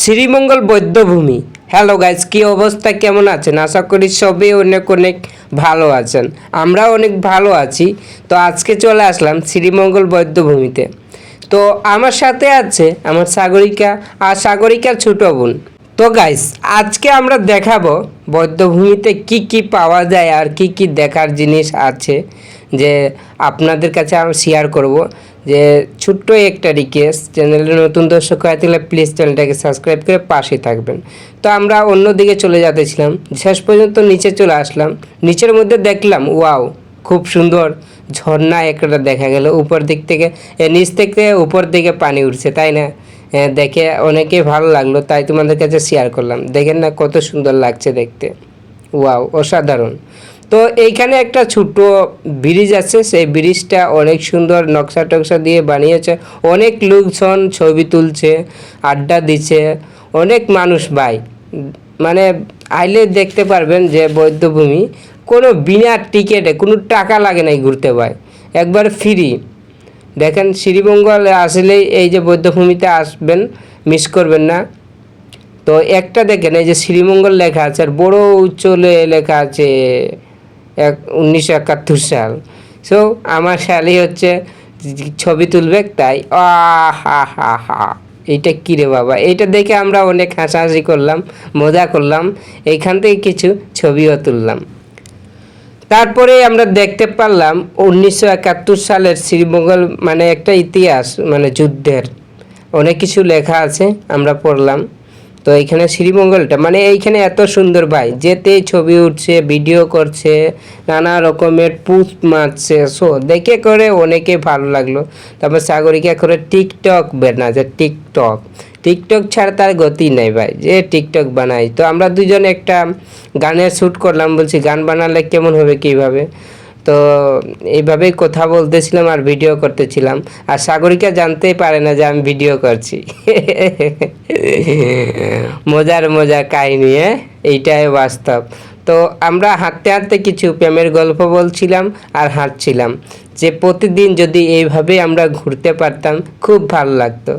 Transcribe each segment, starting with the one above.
Sreemangal বৌদ্ধভূমি। Hello guys, কী অবস্থা, কেমন আছেন? আশা করি সবই অনেক অনেক ভালো আছেন। আমরাও অনেক ভালো আছি। তো আজকে চলে আসলাম শ্রীমঙ্গল বৌদ্ধভূমিতে। তো আমার সাথে আছে আমার সাগরিকা আর সাগরিকার ছোট বোন। তো গাইজ, আজকে আমরা দেখাবো বৌদ্ধভূমিতে কি কি পাওয়া যায় আর কি কি দেখার জিনিস আছে, যে আপনাদের কাছে আমি শেয়ার করব। যে ছোট্ট একটা রিকোয়েস্ট, চ্যানেলে নতুন দর্শক হয়ে থাকলে প্লিজ চ্যানেলটাকে সাবস্ক্রাইব করে পাশে থাকবেন। তো আমরা অন্যদিকে চলে যেতেছিলাম, শেষ পর্যন্ত নিচে চলে আসলাম। নিচের মধ্যে দেখলাম ওয়াও, খুব সুন্দর ঝর্ণা একটা দেখা গেল উপর দিক থেকে, নিচ থেকে উপর দিকে পানি উঠছে, তাই না? দেখে অনেকেই ভালো লাগলো, তাই তোমাদের কাছে শেয়ার করলাম। দেখেন না কত সুন্দর লাগছে দেখতে, ওয়াও অসাধারণ। তো এইখানে একটা ছোট ব্রিজ আছে, সেই ব্রিজটা অনেক সুন্দর নকশা টকশা দিয়ে বানিয়েছে। অনেক লোকজন ছবি তুলছে, আড্ডা দিচ্ছে, অনেক মানুষ ভাই। মানে আইলে দেখতে পারবেন যে বৌদ্ধভূমি কোনো বিনা টিকিটে, কোনো টাকা লাগে নাই ঘুরতে ভাই, একবার ফ্রি। দেখেন শ্রীমঙ্গলে আসলেই এই যে বৌদ্ধভূমিতে আসবেন, মিস করবেন না। তো একটা দেখেন এই যে শ্রীমঙ্গল লেখা আছে, আর বড় উচ্চলে লেখা আছে 1971 সাল। সো আমার শালি হচ্ছে ছবি তুলবে, তাই হা হা হা, এইটা কী রে বাবা, এইটা দেখে আমরা অনেক হাসাহাসি করলাম, মজা করলাম, এইখান থেকে কিছু ছবিও তুললাম। তারপরে আমরা দেখতে পারলাম 1971 সালের শ্রীমঙ্গল, মানে একটা ইতিহাস, মানে যুদ্ধের অনেক কিছু লেখা আছে, আমরা পড়লাম। তো এইখানে শ্রীমঙ্গলটা, মানে এইখানে এত সুন্দর ভাই, যেতেই ছবি উঠছে, ভিডিও করছে, নানা রকমের পোস্ট মারছে। সো দেখে করে অনেকে ভালো লাগলো। তারপর সাগরিকা করে টিকটক বানাচ্ছে, টিকটক টিকটক ছাড়া তার গতি নেই ভাই, যে টিকটক বানাই। তো আমরা দুজন একটা গানের শ্যুট করলাম, বলছি গান বানালে কেমন হবে, কীভাবে। তো এইভাবেই কথা বলতেছিলাম আর ভিডিও করতেছিলাম, আর সাগরিকা জানতেই পারে না যে আমি ভিডিও করছি। মজার মজার কাহিনী, এইটাই বাস্তব। তো আমরা হাঁটতে হাঁটতে কিছু প্রেমের গল্প বলছিলাম আর হাঁটছিলাম, যে প্রতিদিন যদি এইভাবে আমরা ঘুরতে পারতাম খুব ভালো লাগতো।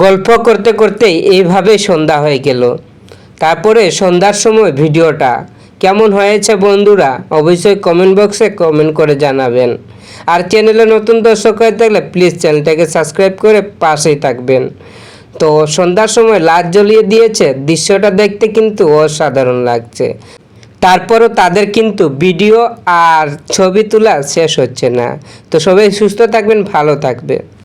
গল্প করতে করতেই এইভাবে সন্ধ্যা হয়ে গেল। তারপরে সন্ধ্যার সময় ভিডিওটা কেমন হয়েছে বন্ধুরা অবশ্যই কমেন্ট বক্সে কমেন্ট করে জানাবেন। আর চ্যানেলে নতুন দর্শক হয়ে থাকলে প্লিজ চ্যানেলটাকে সাবস্ক্রাইব করে পাশেই থাকবেন। তো সন্ধ্যার সময় লাইট জ্বলিয়ে দিয়েছে, দৃশ্যটা দেখতে কিন্তু অসাধারণ লাগছে। তারপরও তাদের কিন্তু ভিডিও আর ছবি তোলা শেষ হচ্ছে না। তো সবাই সুস্থ থাকবেন, ভালো থাকবে।